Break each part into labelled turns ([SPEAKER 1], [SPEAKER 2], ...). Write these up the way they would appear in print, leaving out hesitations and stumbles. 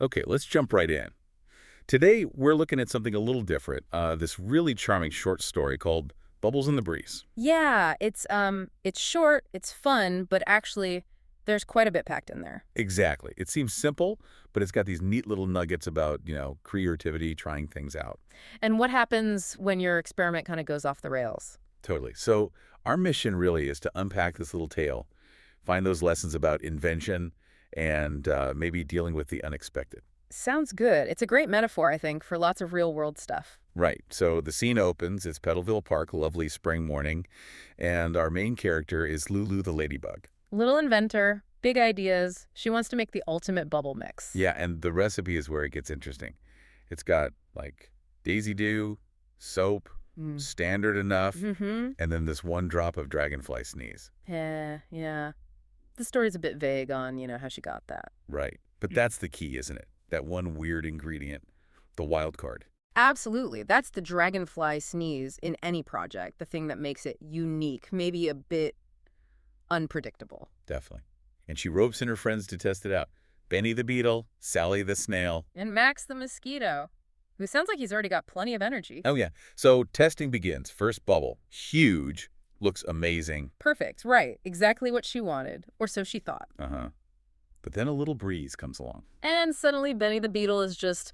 [SPEAKER 1] Okay, let's jump right in. Today, we're looking at something a little different, this really charming short story called Bubbles in the Breeze.
[SPEAKER 2] Yeah, it's short, it's fun, but actually there's quite a bit packed in there.
[SPEAKER 1] Exactly. It seems simple, but it's got these neat little nuggets about, creativity, trying things out.
[SPEAKER 2] And what happens when your experiment kind of goes off the rails?
[SPEAKER 1] Totally. So our mission really is to unpack this little tale, find those lessons about invention, and maybe dealing with the unexpected.
[SPEAKER 2] Sounds good. It's a great metaphor, I think, for lots of real-world stuff.
[SPEAKER 1] Right. So the scene opens. It's Petalville Park, a lovely spring morning, and our main character is Lulu the Ladybug.
[SPEAKER 2] Little inventor, big ideas. She wants to make the ultimate bubble mix.
[SPEAKER 1] Yeah, and the recipe is where it gets interesting. It's got like Daisy Dew, soap,
[SPEAKER 2] Mm.
[SPEAKER 1] standard enough,
[SPEAKER 2] Mm-hmm.
[SPEAKER 1] and then this one drop of dragonfly sneeze.
[SPEAKER 2] Yeah. The story's a bit vague on, how she got that.
[SPEAKER 1] Right. But that's the key, isn't it? That one weird ingredient, the wild card.
[SPEAKER 2] Absolutely. That's the dragonfly sneeze in any project, the thing that makes it unique, maybe a bit unpredictable.
[SPEAKER 1] Definitely. And she ropes in her friends to test it out. Benny the beetle, Sally the snail.
[SPEAKER 2] And Max the mosquito, who sounds like he's already got plenty of energy.
[SPEAKER 1] Oh, yeah. So testing begins. First bubble. Huge. Looks amazing.
[SPEAKER 2] Perfect, right. Exactly what she wanted, or so she thought.
[SPEAKER 1] Uh-huh. But then a little breeze comes along.
[SPEAKER 2] And suddenly Benny the beetle is just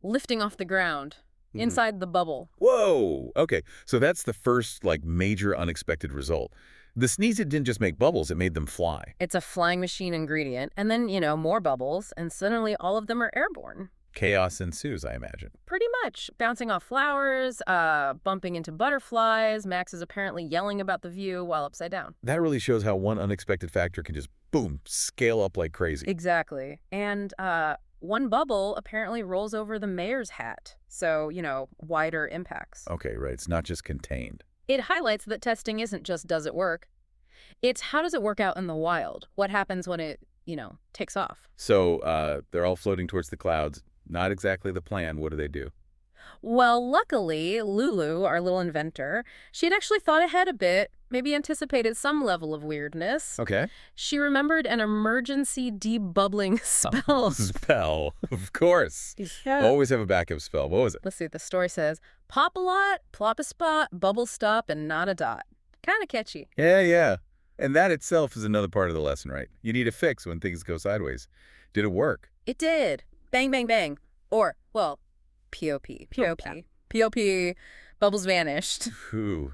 [SPEAKER 2] lifting off the ground, inside the bubble.
[SPEAKER 1] Whoa! Okay, so that's the first, major unexpected result. The sneeze, it didn't just make bubbles, it made them fly.
[SPEAKER 2] It's a flying machine ingredient, and then, more bubbles, and suddenly all of them are airborne.
[SPEAKER 1] Chaos ensues, I imagine.
[SPEAKER 2] Pretty much. Bouncing off flowers, bumping into butterflies. Max is apparently yelling about the view while upside down.
[SPEAKER 1] That really shows how one unexpected factor can just, boom, scale up like crazy.
[SPEAKER 2] Exactly. And one bubble apparently rolls over the mayor's hat. So, wider impacts.
[SPEAKER 1] Okay, right, it's not just contained.
[SPEAKER 2] It highlights that testing isn't just does it work. It's how does it work out in the wild? What happens when it, takes off?
[SPEAKER 1] So they're all floating towards the clouds. Not exactly the plan. What do?
[SPEAKER 2] Well, luckily, Lulu, our little inventor, she had actually thought ahead a bit, maybe anticipated some level of weirdness.
[SPEAKER 1] Okay.
[SPEAKER 2] She remembered an emergency debubbling spell.
[SPEAKER 1] Spell. Of course.
[SPEAKER 2] Yeah.
[SPEAKER 1] Always have a backup spell. What was it?
[SPEAKER 2] Let's see, the story says, pop a lot, plop a spot, bubble stop, and not a dot. Kind of catchy.
[SPEAKER 1] Yeah. And that itself is another part of the lesson, right? You need a fix when things go sideways. Did it work?
[SPEAKER 2] It did. Bang, bang, bang. Or, well, P.O.P. P.O.P. P.O.P. Bubbles vanished.
[SPEAKER 1] Whew.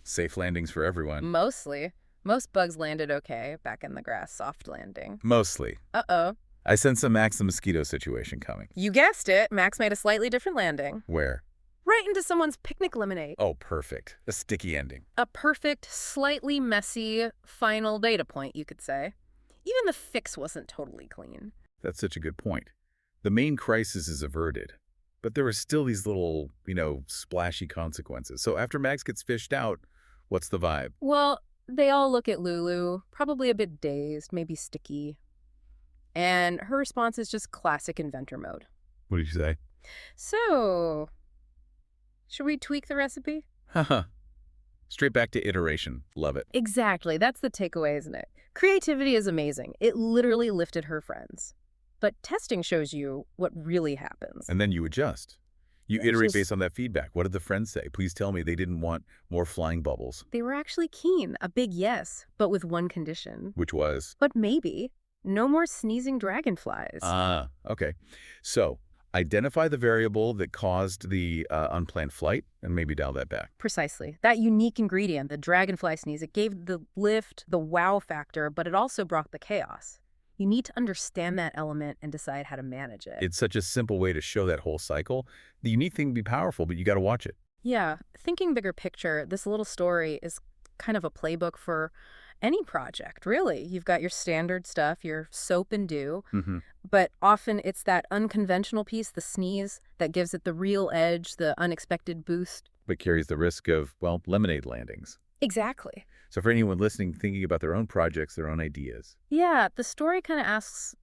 [SPEAKER 1] Safe landings for everyone.
[SPEAKER 2] Mostly. Most bugs landed okay back in the grass, soft landing.
[SPEAKER 1] Mostly.
[SPEAKER 2] Uh-oh.
[SPEAKER 1] I sense a Max the mosquito situation coming.
[SPEAKER 2] You guessed it. Max made a slightly different landing.
[SPEAKER 1] Where?
[SPEAKER 2] Right into someone's picnic lemonade.
[SPEAKER 1] Oh, perfect. A sticky ending.
[SPEAKER 2] A perfect, slightly messy final data point, you could say. Even the fix wasn't totally clean.
[SPEAKER 1] That's such a good point. The main crisis is averted, but there are still these little, splashy consequences. So after Max gets fished out, what's the vibe?
[SPEAKER 2] Well, they all look at Lulu, probably a bit dazed, maybe sticky. And her response is just classic inventor mode.
[SPEAKER 1] What did you say?
[SPEAKER 2] So, should we tweak the recipe?
[SPEAKER 1] Haha. Straight back to iteration. Love it.
[SPEAKER 2] Exactly. That's the takeaway, isn't it? Creativity is amazing. It literally lifted her friends. But testing shows you what really happens.
[SPEAKER 1] And then you adjust. You iterate based on that feedback. What did the friends say? Please tell me they didn't want more flying bubbles.
[SPEAKER 2] They were actually keen, a big yes, but with one condition.
[SPEAKER 1] Which was?
[SPEAKER 2] But maybe no more sneezing dragonflies.
[SPEAKER 1] Ah, okay. So identify the variable that caused the unplanned flight and maybe dial that back.
[SPEAKER 2] Precisely. That unique ingredient, the dragonfly sneeze, it gave the lift, the wow factor, but it also brought the chaos. You need to understand that element and decide how to manage it.
[SPEAKER 1] It's such a simple way to show that whole cycle. The unique thing can be powerful, but you got to watch it.
[SPEAKER 2] Yeah. Thinking bigger picture, this little story is kind of a playbook for any project, really. You've got your standard stuff, your soap and dew, but often it's that unconventional piece, the sneeze, that gives it the real edge, the unexpected boost.
[SPEAKER 1] But carries the risk of, lemonade landings.
[SPEAKER 2] Exactly.
[SPEAKER 1] So for anyone listening, thinking about their own projects, their own ideas.
[SPEAKER 2] Yeah, the story kind of asks,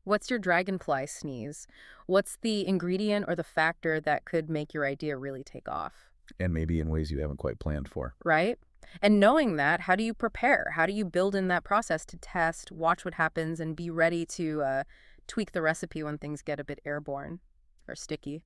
[SPEAKER 2] what's your dragonfly sneeze? What's the ingredient or the factor that could make your idea really take off?
[SPEAKER 1] And maybe in ways you haven't quite planned for.
[SPEAKER 2] Right? And knowing that, how do you prepare? How do you build in that process to test, watch what happens, and be ready to tweak the recipe when things get a bit airborne or sticky.